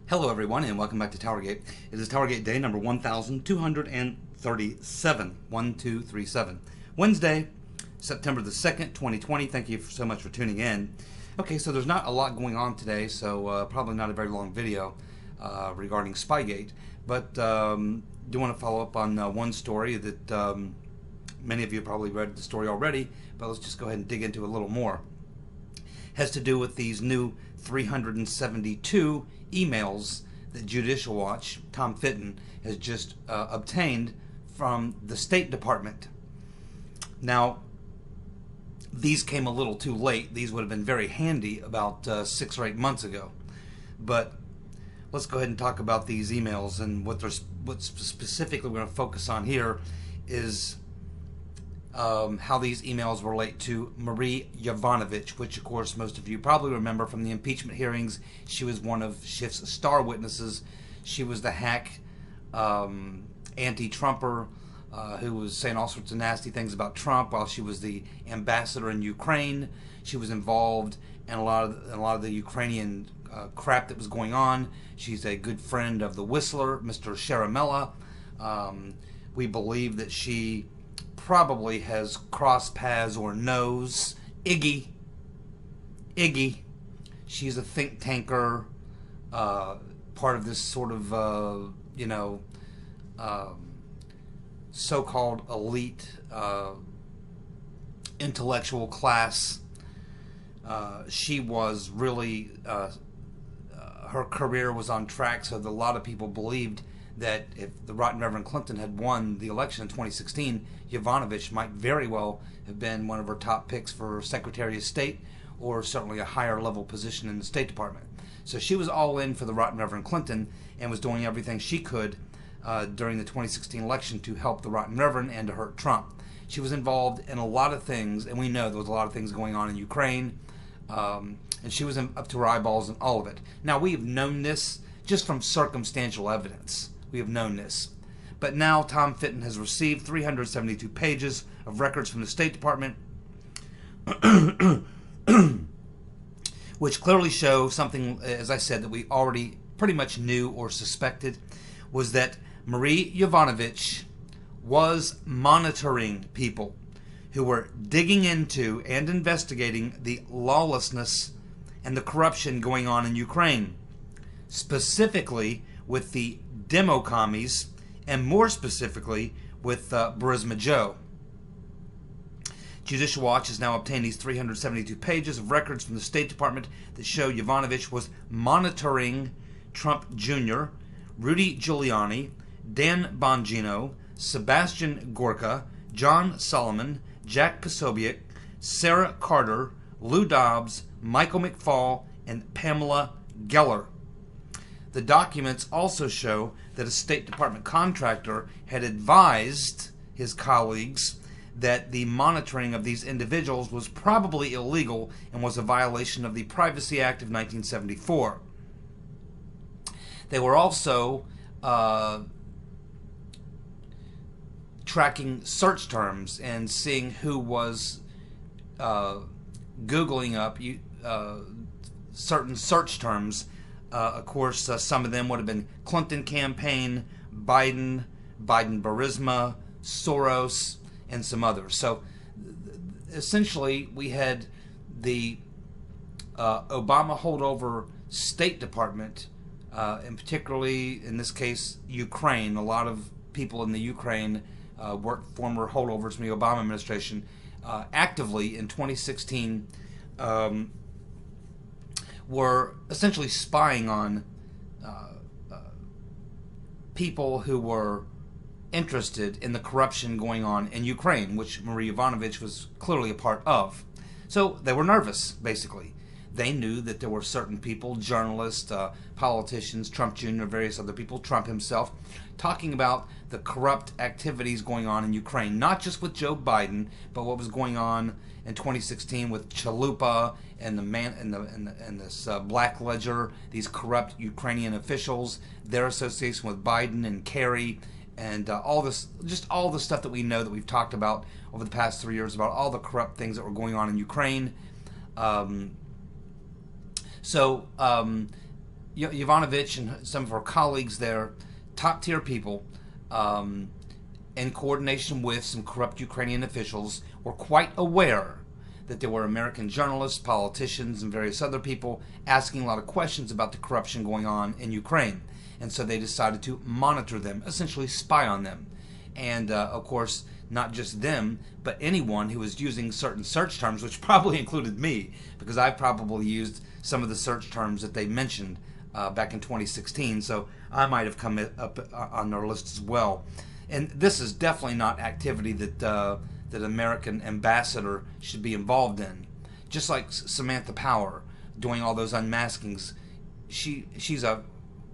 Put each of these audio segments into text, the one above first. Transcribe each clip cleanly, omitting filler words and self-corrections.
Hello everyone and welcome back to TowerGate. It is TowerGate day number 1237, 1237. Wednesday, September the 2nd, 2020. Thank you so much for tuning in. Okay, so there's not a lot going on today, so probably not a very long video regarding Spygate, but do want to follow up on one story that many of you probably read the story already, but let's just go ahead and dig into it a little more. Has to do with these new 372 emails that Judicial Watch, Tom Fitton, has just obtained from the State Department. Now, these came a little too late. These would have been very handy about 6 or 8 months ago. But let's go ahead and talk about these emails, and what specifically we're going to focus on here is how these emails relate to Marie Yovanovitch, which of course most of you probably remember from the impeachment hearings. She was one of Schiff's star witnesses. She was the hack anti-Trumper who was saying all sorts of nasty things about Trump while she was the ambassador in Ukraine. She was involved in a lot of the Ukrainian crap that was going on. She's a good friend of the Whistler, Mr. Sharamella. We believe that she probably has crossed paths or knows Iggy. She's a think tanker, part of this sort of so-called elite intellectual class. She was really her career was on track, so that a lot of people believed that if the Right Reverend Clinton had won the election in 2016, Yovanovitch might very well have been one of her top picks for Secretary of State, or certainly a higher level position in the State Department. So she was all in for the Right Reverend Clinton and was doing everything she could during the 2016 election to help the Right Reverend and to hurt Trump. She was involved in a lot of things, and we know there was a lot of things going on in Ukraine, and she was up to her eyeballs in all of it. Now, we have known this just from circumstantial evidence. We have known this. But now Tom Fitton has received 372 pages of records from the State Department which clearly show something, as I said, that we already pretty much knew or suspected, was that Marie Yovanovitch was monitoring people who were digging into and investigating the lawlessness and the corruption going on in Ukraine, specifically with the demo commies, and more specifically with Burisma Joe. Judicial Watch has now obtained these 372 pages of records from the State Department that show Yovanovitch was monitoring Trump Jr., Rudy Giuliani, Dan Bongino, Sebastian Gorka, John Solomon, Jack Posobiec, Sarah Carter, Lou Dobbs, Michael McFaul, and Pamela Geller. The documents also show that a State Department contractor had advised his colleagues that the monitoring of these individuals was probably illegal and was a violation of the Privacy Act of 1974. They were also tracking search terms and seeing who was Googling up certain search terms. Of course, some of them would have been Clinton campaign, Biden Burisma, Soros, and some others. So essentially, we had the Obama holdover State Department, and particularly in this case, Ukraine. A lot of people in the Ukraine were former holdovers from the Obama administration, actively in 2016. Were essentially spying on people who were interested in the corruption going on in Ukraine, which Marie Yovanovitch was clearly a part of. So they were nervous, basically. They knew that there were certain people, journalists, politicians, Trump Jr., various other people, Trump himself, talking about the corrupt activities going on in Ukraine, not just with Joe Biden, but what was going on in 2016 with Chalupa and this Black Ledger, these corrupt Ukrainian officials, their association with Biden and Kerry, and all the stuff that we know, that we've talked about over the past 3 years, about all the corrupt things that were going on in Ukraine. Yovanovitch and some of her colleagues there, top-tier people, in coordination with some corrupt Ukrainian officials, were quite aware that there were American journalists, politicians, and various other people asking a lot of questions about the corruption going on in Ukraine. And so they decided to monitor them, essentially spy on them. And, of course, not just them, but anyone who was using certain search terms, which probably included me, because I probably used some of the search terms that they mentioned back in 2016, so I might have come up on their list as well. And this is definitely not activity that that American ambassador should be involved in. Just like Samantha Power doing all those unmaskings,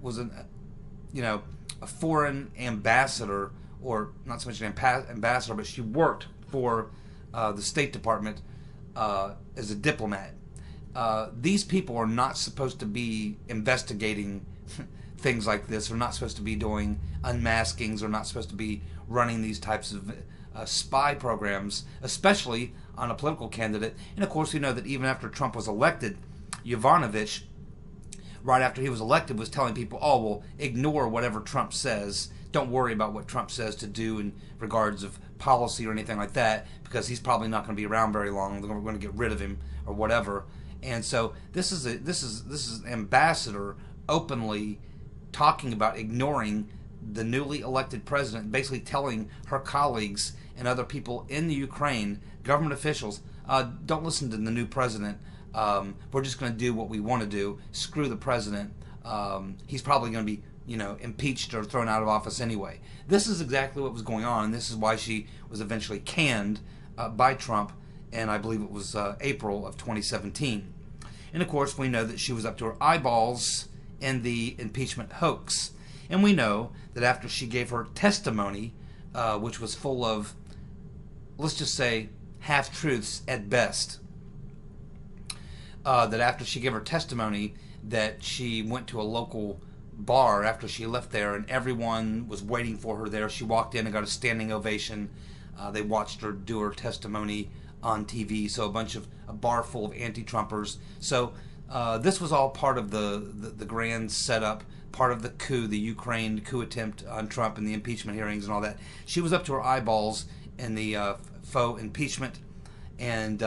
was a foreign ambassador, or not so much an ambassador, but she worked for the State Department as a diplomat. These people are not supposed to be investigating things like this. They're not supposed to be doing unmaskings. They're not supposed to be running these types of spy programs, especially on a political candidate. And of course, we know that even after Trump was elected, Yovanovitch, right after he was elected, was telling people, oh, well, ignore whatever Trump says. Don't worry about what Trump says to do in regards of policy or anything like that, because he's probably not going to be around very long. We're going to get rid of him or whatever. And so this is an ambassador openly talking about ignoring the newly elected president, basically telling her colleagues and other people in the Ukraine, government officials, don't listen to the new president. We're just going to do what we want to do. Screw the president. He's probably going to be, impeached or thrown out of office anyway. This is exactly what was going on, and this is why she was eventually canned by Trump, and I believe it was April of 2017. And of course, we know that she was up to her eyeballs in the impeachment hoax. And we know that after she gave her testimony, which was full of, let's just say, half-truths at best, that after she gave her testimony, that she went to a local bar after she left there, and everyone was waiting for her there. She walked in and got a standing ovation. They watched her do her testimony on TV, so a bar full of anti-Trumpers. So this was all part of the grand setup, part of the coup, the Ukraine coup attempt on Trump and the impeachment hearings and all that. She was up to her eyeballs in the faux impeachment, and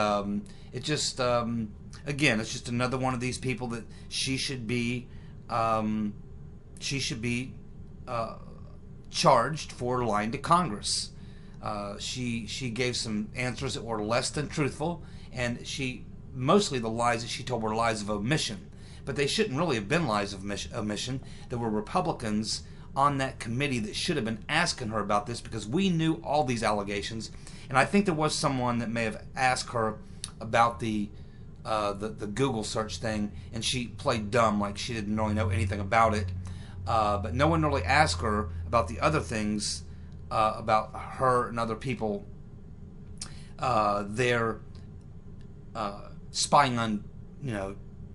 it just, again, it's just another one of these people that she should be charged for lying to Congress. She gave some answers that were less than truthful, and mostly the lies that she told were lies of omission. But they shouldn't really have been lies of omission. There were Republicans on that committee that should have been asking her about this, because we knew all these allegations. And I think there was someone that may have asked her about the Google search thing, and she played dumb, like she didn't really know anything about it. But no one really asked her about the other things about her and other people. They're spying on,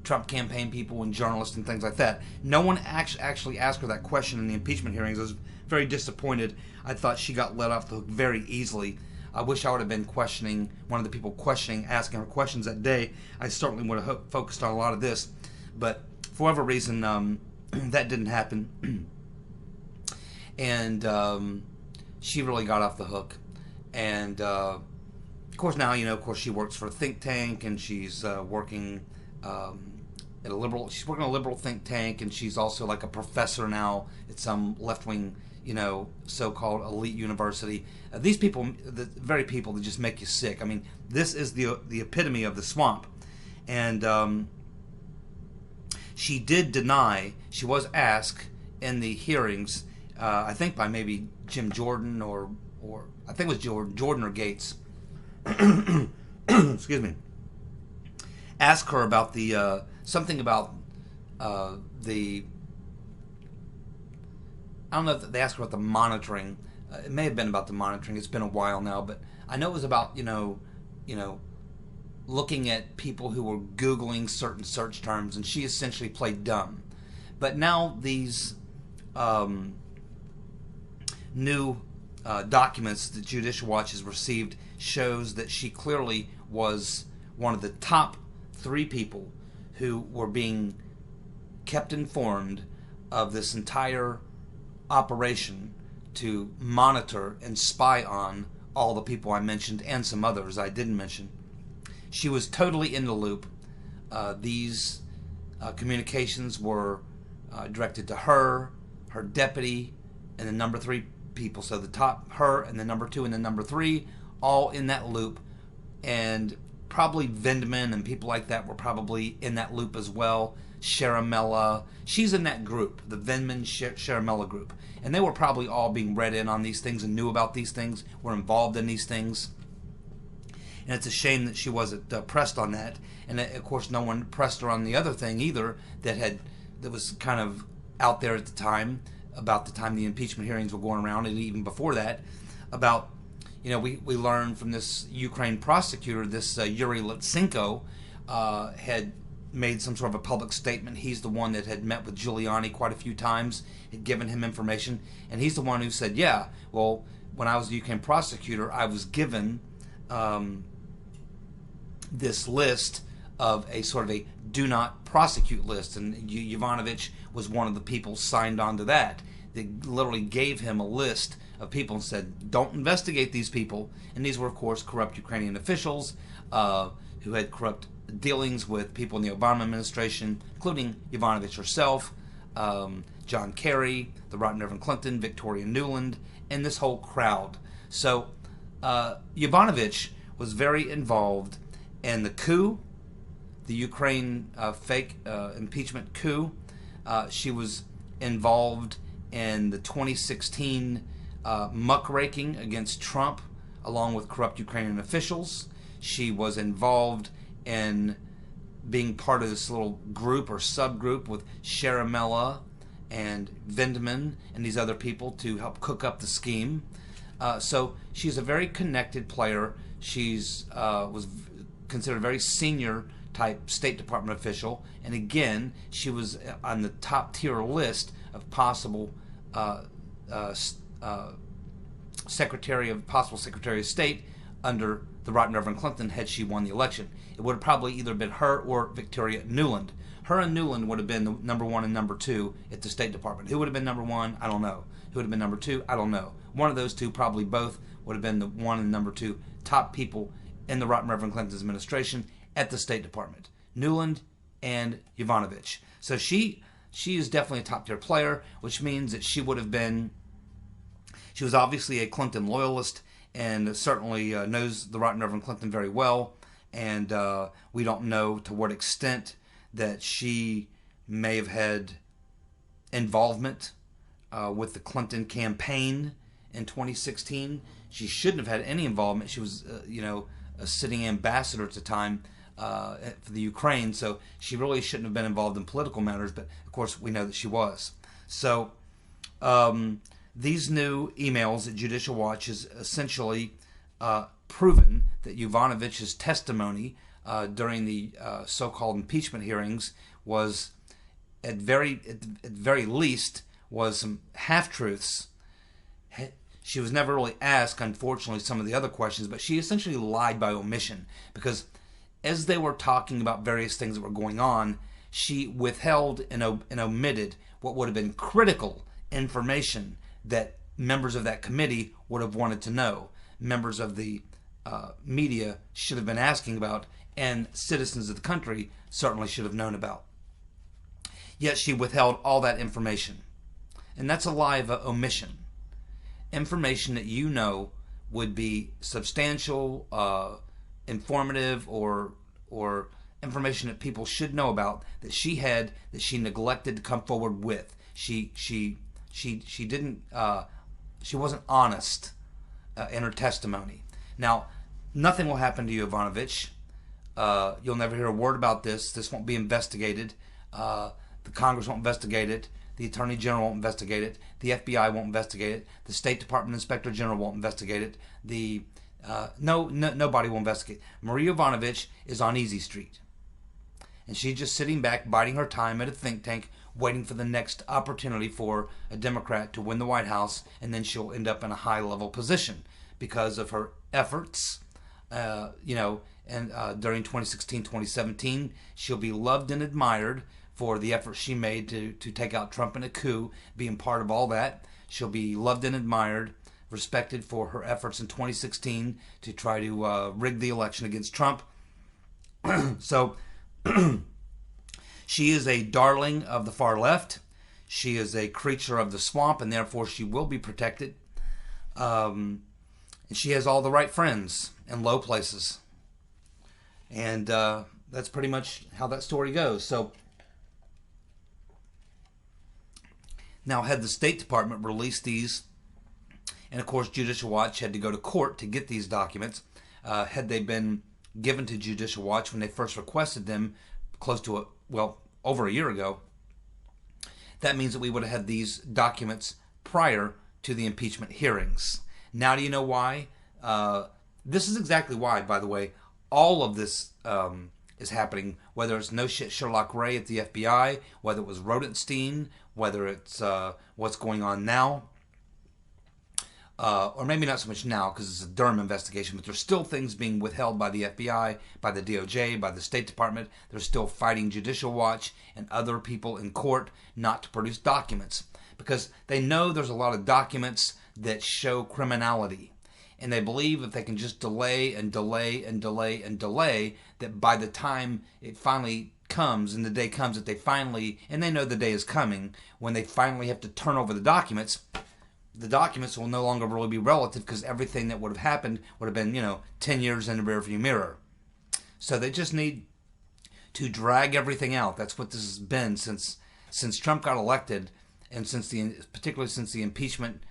Trump campaign people and journalists and things like that. No one actually asked her that question in the impeachment hearings. I was very disappointed. I thought she got let off the hook very easily. I wish I would have been one of the people asking her questions that day. I certainly would have focused on a lot of this. But for whatever reason, that didn't happen. And she really got off the hook. And of course now, she works for a think tank, and she's working at a liberal think tank, and she's also like a professor now at some left-wing, so-called elite university. These people, the very people that just make you sick. I mean, this is the epitome of the swamp. And she did deny. She was asked in the hearings, I think by maybe Jim Jordan or I think it was Jordan or Gates. Excuse me. Ask her about the something about the. I don't know if they asked her about the monitoring. It may have been about the monitoring. It's been a while now, but I know it was about looking at people who were Googling certain search terms, and she essentially played dumb. But now these new documents that Judicial Watch has received shows that she clearly was one of the top 3 people who were being kept informed of this entire operation to monitor and spy on all the people I mentioned and some others I didn't mention. She was totally in the loop. These communications were directed to her, her deputy, and the number 3 people. So the top, her, and the number 2 and the number 3, all in that loop. And probably Vindman and people like that were probably in that loop as well. Sharamella, she's in that group, the Vindman Sharamella group. And they were probably all being read in on these things and knew about these things, were involved in these things. And it's a shame that she wasn't pressed on that. And of course, no one pressed her on the other thing either that was kind of out there at the time, about the time the impeachment hearings were going around, and even before that, about, you know, we learned from this Ukraine prosecutor, this Yuri Lutsenko, had made some sort of a public statement. He's the one that had met with Giuliani quite a few times, had given him information, and he's the one who said, yeah, well, when I was the Ukraine prosecutor, I was given this list of a sort of a do not prosecute list, and Yovanovitch was one of the people signed on to that. They literally gave him a list of people and said, don't investigate these people. And these were, of course, corrupt Ukrainian officials who had corrupt dealings with people in the Obama administration, including Yovanovitch herself, John Kerry, the Right Reverend Clinton, Victoria Nuland, and this whole crowd. So Yovanovitch was very involved in the coup, the Ukraine fake impeachment coup. She was involved in the 2016 muckraking against Trump, along with corrupt Ukrainian officials. She was involved in being part of this little group or subgroup with Sharamella and Vindman and these other people to help cook up the scheme. So she's a very connected player. She's was considered a very senior type State Department official, and again, she was on the top tier list of possible Secretary of State under the Right Reverend Clinton had she won the election. It would have probably either been her or Victoria Nuland. Her and Nuland would have been the number 1 and number 2 at the State Department. Who would have been number 1? I don't know. Who would have been number 2? I don't know. One of those two, probably both, would have been the 1 and number 2 top people in the Right Reverend Clinton's administration at the State Department. Nuland and Yovanovitch. So she is definitely a top tier player, which means that she would have been, she was obviously a Clinton loyalist and certainly knows the Right Reverend Clinton very well, and we don't know to what extent that she may have had involvement with the Clinton campaign in 2016. She shouldn't have had any involvement. She was, a sitting ambassador at the time for the Ukraine, so she really shouldn't have been involved in political matters, but of course we know that she was. So these new emails at Judicial Watch has essentially proven that Yovanovitch's testimony during the so-called impeachment hearings was, at very least, was some half-truths. She was never really asked, unfortunately, some of the other questions, but she essentially lied by omission, because as they were talking about various things that were going on, she withheld and omitted what would have been critical information that members of that committee would have wanted to know, members of the media should have been asking about, and citizens of the country certainly should have known about. Yet she withheld all that information. And that's a lie of omission. Information that you know would be substantial, informative, or information that people should know about, that she had, that she neglected to come forward with. She didn't. She wasn't honest in her testimony. Now, nothing will happen to Yovanovitch. You'll never hear a word about this. This won't be investigated. The Congress won't investigate it. The Attorney General won't investigate it. The FBI won't investigate it. The State Department Inspector General won't investigate it. Nobody will investigate. Marie Yovanovitch is on Easy Street, and she's just sitting back, biding her time at a think tank, waiting for the next opportunity for a Democrat to win the White House, and then she'll end up in a high-level position because of her efforts. During 2016, 2017, she'll be loved and admired for the effort she made to take out Trump in a coup, being part of all that. She'll be loved and admired, respected for her efforts in 2016 to try to rig the election against Trump. So she is a darling of the far left. She is a creature of the swamp, and therefore she will be protected. And she has all the right friends in low places. And that's pretty much how that story goes. So now, had the State Department released these, and of course Judicial Watch had to go to court to get these documents, had they been given to Judicial Watch when they first requested them close to, over a year ago, that means that we would have had these documents prior to the impeachment hearings. Now do you know why? This is exactly why, by the way, all of this is happening, whether it's no shit Sherlock Ray at the FBI, whether it was Rodenstein, whether it's what's going on now, or maybe not so much now because it's a Durham investigation, but there's still things being withheld by the FBI, by the DOJ, by the State Department. They're still fighting Judicial Watch and other people in court not to produce documents because they know there's a lot of documents that show criminality. And they believe if they can just delay and delay and delay and delay, that by the time it finally comes and the day comes that they finally, and they know the day is coming, when they finally have to turn over the documents will no longer really be relative because everything that would have happened would have been, 10 years in the rearview mirror. So they just need to drag everything out. That's what this has been since Trump got elected, and particularly since the impeachment.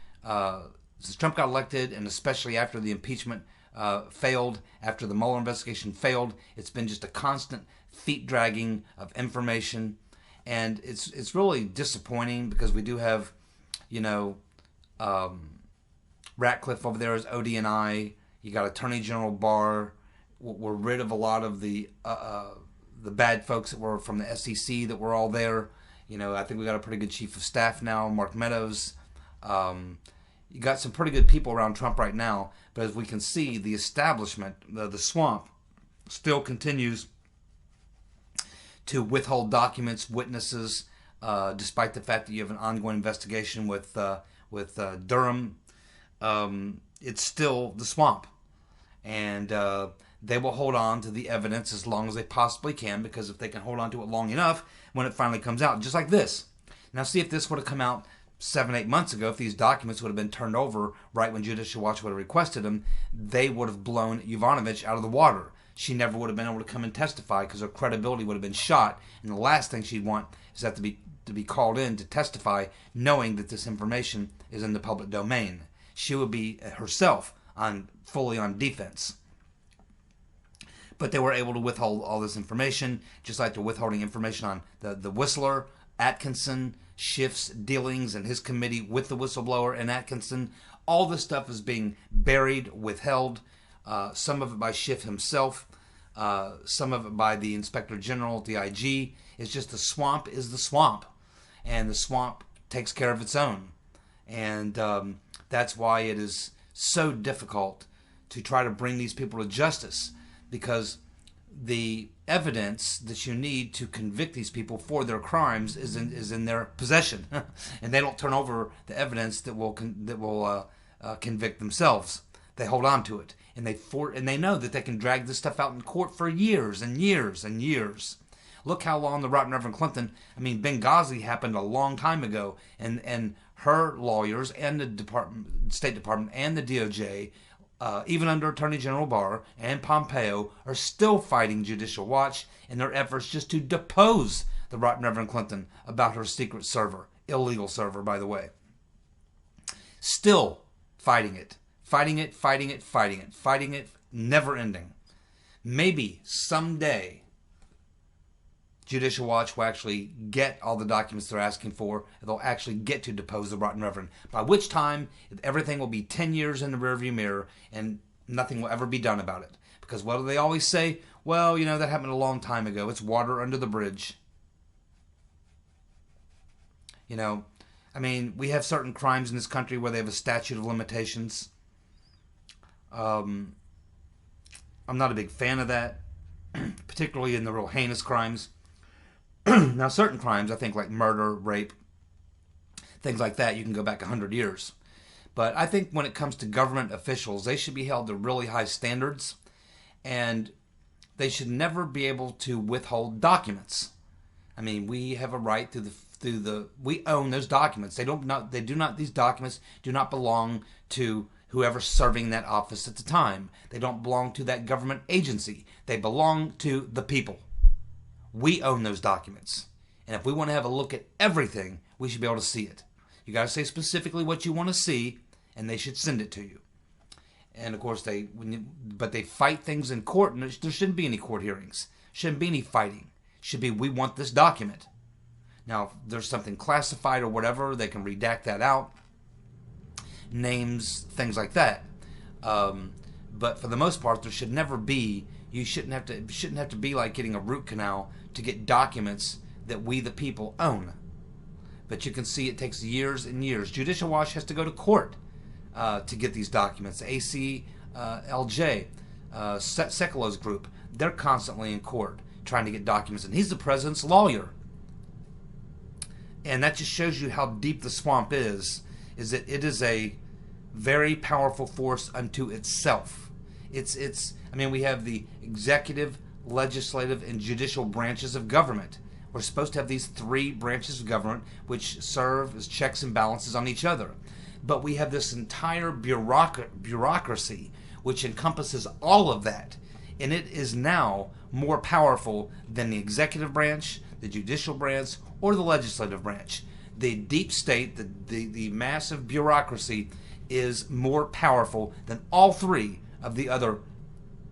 Since Trump got elected, and especially after the impeachment failed, after the Mueller investigation failed, it's been just a constant feet dragging of information, and it's really disappointing because we do have, Ratcliffe over there is ODNI. You got Attorney General Barr. We're rid of a lot of the bad folks that were from the SEC that were all there. I think we got a pretty good chief of staff now, Mark Meadows. You got some pretty good people around Trump right now, but as we can see, the establishment, the swamp, still continues to withhold documents, witnesses, despite the fact that you have an ongoing investigation with Durham. It's still the swamp, and they will hold on to the evidence as long as they possibly can, because if they can hold on to it long enough, when it finally comes out, just like this. Now, see if this would have come out 7-8 months ago, if these documents would have been turned over right when Judicial Watch would have requested them, they would have blown Yovanovitch out of the water. She never would have been able to come and testify because her credibility would have been shot. And the last thing she'd want is to be called in to testify, knowing that this information is in the public domain. She would be herself fully on defense. But they were able to withhold all this information, just like they're withholding information on the whistler, Atkinson, Schiff's dealings and his committee with the whistleblower and Atkinson. All this stuff is being buried, withheld, some of it by Schiff himself, some of it by the Inspector General, the IG. It's just the swamp is the swamp, and the swamp takes care of its own. And that's why it is so difficult to try to bring these people to justice, because the evidence that you need to convict these people for their crimes is in their possession, and they don't turn over the evidence that will convict themselves. They hold on to it, and they know that they can drag this stuff out in court for years and years and years. Look how long the Right Reverend Clinton. Benghazi happened a long time ago, and her lawyers and the State Department and the DOJ. Even under Attorney General Barr and Pompeo, are still fighting Judicial Watch in their efforts just to depose the Right Reverend Clinton about her secret server, illegal server, by the way. Still fighting it, never ending. Maybe someday Judicial Watch will actually get all the documents they're asking for, and they'll actually get to depose the Rotten Reverend, by which time everything will be 10 years in the rearview mirror and nothing will ever be done about it. Because what do they always say? Well, that happened a long time ago. It's water under the bridge. We have certain crimes in this country where they have a statute of limitations. I'm not a big fan of that, particularly in the real heinous crimes. Now, certain crimes, I think, like murder, rape, things like that, you can go back 100 years. But I think when it comes to government officials, they should be held to really high standards, and they should never be able to withhold documents. I mean, we have a right we own those documents. These documents do not belong to whoever's serving that office at the time. They don't belong to that government agency. They belong to the people. We own those documents. And if we want to have a look at everything, we should be able to see it. You got to say specifically what you want to see, and they should send it to you. And of course, they fight things in court, and there shouldn't be any court hearings. Shouldn't be any fighting. Should be, we want this document. Now, if there's something classified or whatever, they can redact that out. Names, things like that. But for the most part, there should never be. It shouldn't have to be like getting a root canal to get documents that we, the people, own. But you can see it takes years and years. Judicial Watch has to go to court to get these documents. ACLJ, Sekulo's group, they're constantly in court trying to get documents, and he's the president's lawyer. And that just shows you how deep the swamp is that it is a very powerful force unto itself. I mean, we have the executive, legislative, and judicial branches of government. We're supposed to have these three branches of government which serve as checks and balances on each other. But we have this entire bureaucracy which encompasses all of that. And it is now more powerful than the executive branch, the judicial branch, or the legislative branch. The deep state, the massive bureaucracy is more powerful than all three of the other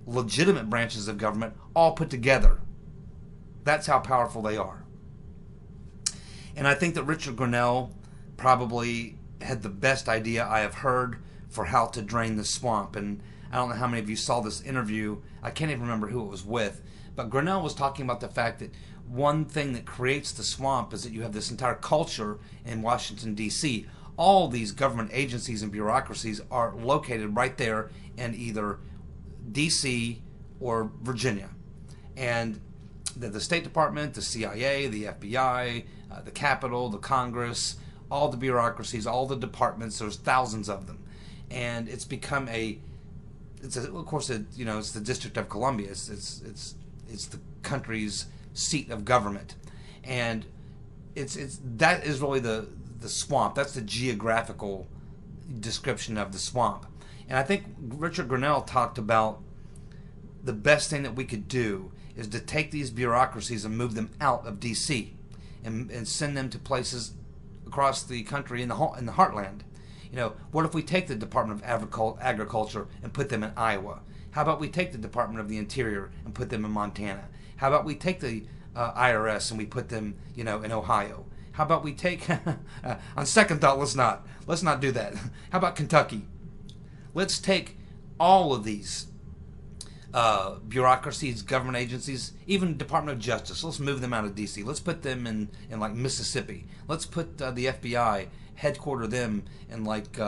legitimate branches of government all put together. That's how powerful they are. And I think that Richard Grinnell probably had the best idea I have heard for how to drain the swamp. And I don't know how many of you saw this interview. I can't even remember who it was with. But Grinnell was talking about the fact that one thing that creates the swamp is that you have this entire culture in Washington, D.C. All these government agencies and bureaucracies are located right there in either D.C. or Virginia. And the State Department, the CIA, the FBI, the Capitol, the Congress, all the bureaucracies, all the departments, there's thousands of them. And it's become it's the District of Columbia. It's the country's seat of government. And that is really the swamp. That's the geographical description of the swamp. And I think Richard Grinnell talked about the best thing that we could do is to take these bureaucracies and move them out of D.C. and send them to places across the country in the heartland. You know, what if we take the Department of Agriculture and put them in Iowa? How about we take the Department of the Interior and put them in Montana? How about we take the IRS and we put them, in Ohio? How about we take, on second thought, let's not do that. How about Kentucky? Let's take all of these bureaucracies, government agencies, even Department of Justice. Let's move them out of D.C. Let's put them in like Mississippi. Let's put the FBI, headquarter them in like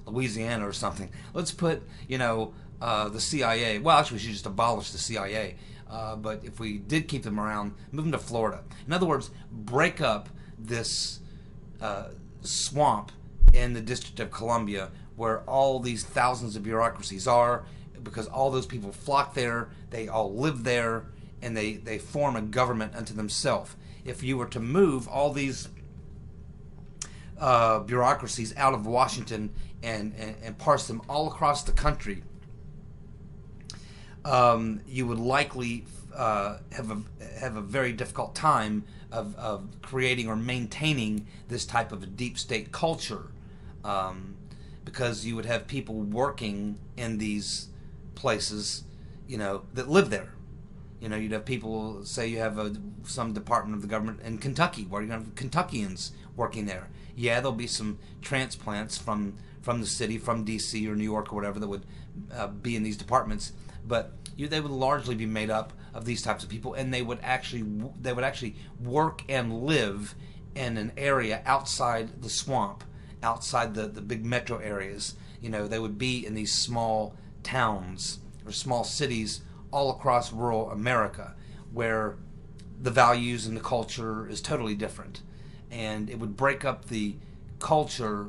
Louisiana or something. Let's put the CIA. Well, actually, we should just abolish the CIA. But if we did keep them around, move them to Florida. In other words, break up this swamp in the District of Columbia where all these thousands of bureaucracies are, because all those people flock there, they all live there, and they form a government unto themselves. If you were to move all these bureaucracies out of Washington and parse them all across the country, you would likely have a very difficult time of creating or maintaining this type of a deep state culture, because you would have people working in these places, that live there. You'd have people, say you have some department of the government in Kentucky, where you're going to have Kentuckians working there. Yeah, there'll be some transplants from the city, from D.C. or New York or whatever, that would be in these departments, but they would largely be made up of these types of people, and they would actually work and live in an area outside the swamp, outside the big metro areas. They would be in these small towns or small cities all across rural America, where the values and the culture is totally different, and it would break up the culture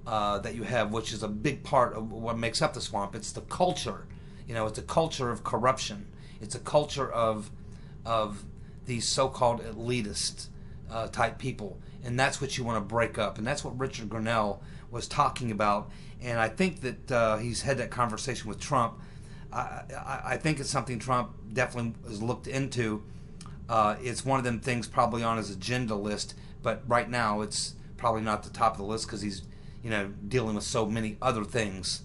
that you have, which is a big part of what makes up the swamp. It's the culture. It's a culture of corruption. It's a culture of these so-called elitist type people, and that's what you want to break up. And that's what Richard Grinnell was talking about. And I think that he's had that conversation with Trump. I think it's something Trump definitely has looked into. It's one of them things probably on his agenda list, but right now it's probably not the top of the list because he's dealing with so many other things.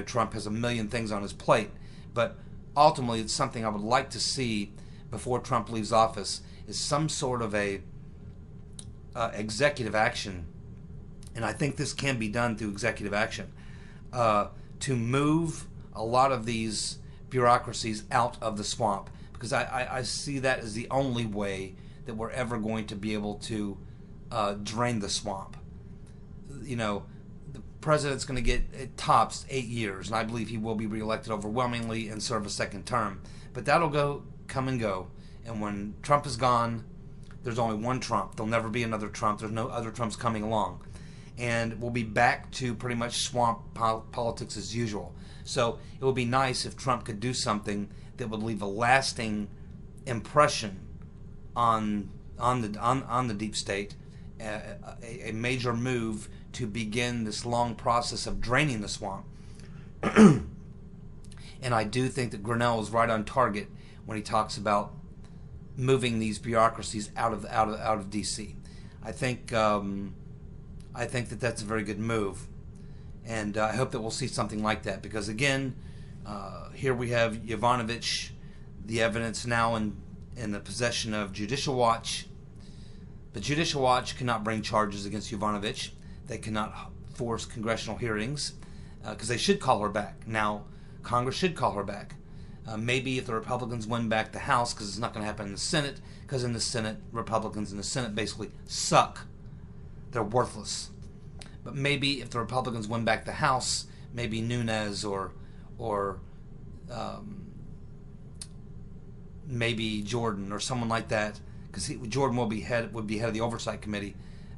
Trump has a million things on his plate, but ultimately it's something I would like to see before Trump leaves office, is some sort of a executive action, and I think this can be done through executive action, to move a lot of these bureaucracies out of the swamp, because I see that as the only way that we're ever going to be able to drain the swamp. The president's going to get, it tops 8 years, and I believe he will be reelected overwhelmingly and serve a second term. But that'll come and go. And when Trump is gone, there's only one Trump. There'll never be another Trump. There's no other Trumps coming along. And we'll be back to pretty much swamp politics as usual. So it would be nice if Trump could do something that would leave a lasting impression on the deep state, a major move to begin this long process of draining the swamp. And I do think that Grinnell is right on target when he talks about moving these bureaucracies out of D.C. I think that that's a very good move, and I hope that we'll see something like that, because again, here we have Yovanovitch, the evidence now in the possession of Judicial Watch. But Judicial Watch cannot bring charges against Yovanovitch. They cannot force congressional hearings, because they should call her back. Now, Congress should call her back. Maybe if the Republicans win back the House, because it's not going to happen in the Senate, because in the Senate, Republicans in the Senate basically suck. They're worthless. But maybe if the Republicans win back the House, maybe Nunes or maybe Jordan or someone like that, because Jordan would be head of the Oversight Committee,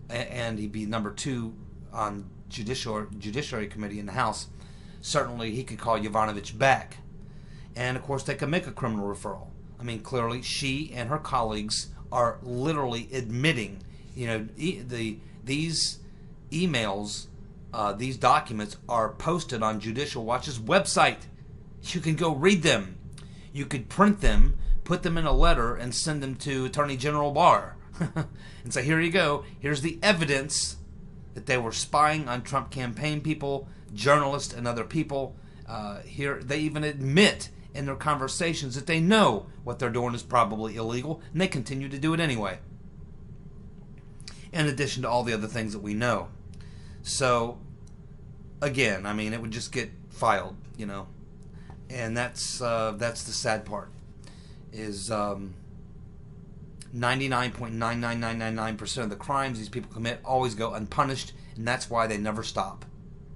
and he'd be number 2 on Judiciary Committee in the House. Certainly, he could call Yovanovitch back, and of course, they could make a criminal referral. I mean, clearly, she and her colleagues are literally admitting, these emails, these documents are posted on Judicial Watch's website. You can go read them. You could print them, put them in a letter, and send them to Attorney General Barr and say, here you go. Here's the evidence that they were spying on Trump campaign people, journalists, and other people. Here, they even admit in their conversations that they know what they're doing is probably illegal, and they continue to do it anyway, in addition to all the other things that we know. So, again, I mean, it would just get filed, and that's the sad part, is 99.99999% of the crimes these people commit always go unpunished, and that's why they never stop,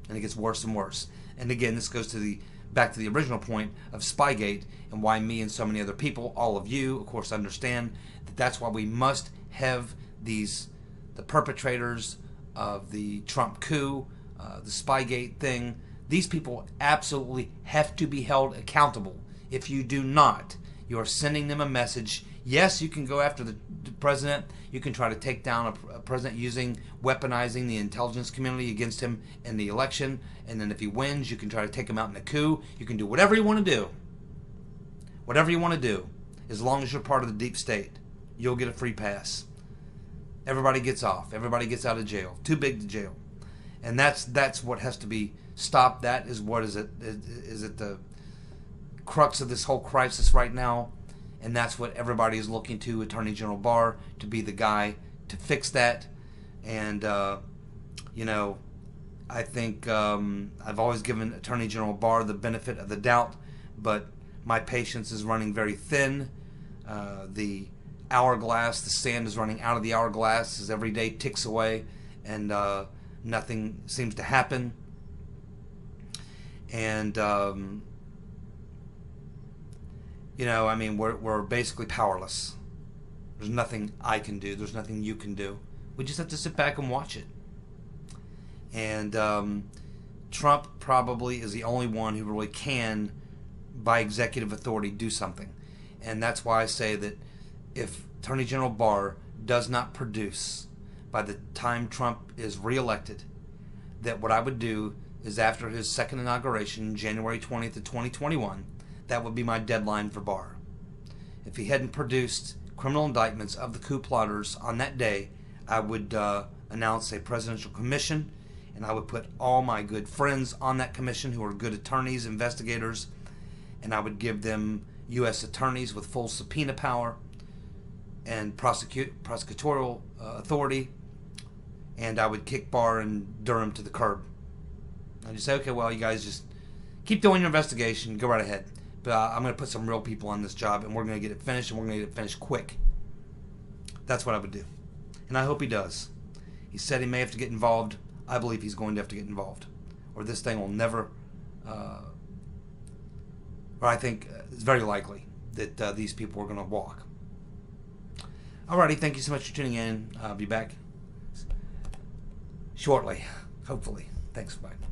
and it gets worse and worse. And again, this goes to back to the original point of Spygate, and why me and so many other people, all of you, of course, understand that that's why we must have the perpetrators of the Trump coup, the Spygate thing. These people absolutely have to be held accountable. If you do not, you are sending them a message. Yes, you can go after the president. You can try to take down a president weaponizing the intelligence community against him in the election. And then if he wins, you can try to take him out in a coup. You can do whatever you want to do. Whatever you want to do. As long as you're part of the deep state, you'll get a free pass. Everybody gets off. Everybody gets out of jail. Too big to jail. And that's what has to be stopped. That is what is it the crux of this whole crisis right now. And that's what everybody is looking to Attorney General Barr to be the guy to fix that. And, I think I've always given Attorney General Barr the benefit of the doubt, but my patience is running very thin. The hourglass, the sand is running out of the hourglass as every day ticks away, and nothing seems to happen. And, we're basically powerless. There's nothing I can do. There's nothing you can do. We just have to sit back and watch it. And Trump probably is the only one who really can, by executive authority, do something. And that's why I say that if Attorney General Barr does not produce by the time Trump is reelected, that what I would do is after his second inauguration, January 20th of 2021, that would be my deadline for Barr. If he hadn't produced criminal indictments of the coup plotters on that day, I would announce a presidential commission, and I would put all my good friends on that commission who are good attorneys, investigators, and I would give them U.S. attorneys with full subpoena power and prosecutorial authority, and I would kick Barr and Durham to the curb. I'd just say, okay, well, you guys just keep doing your investigation, go right ahead. But I'm going to put some real people on this job, and we're going to get it finished, and we're going to get it finished quick. That's what I would do. And I hope he does. He said he may have to get involved. I believe he's going to have to get involved, or this thing will never, or I think it's very likely that these people are going to walk. Alrighty, thank you so much for tuning in. I'll be back shortly, hopefully. Thanks, bye.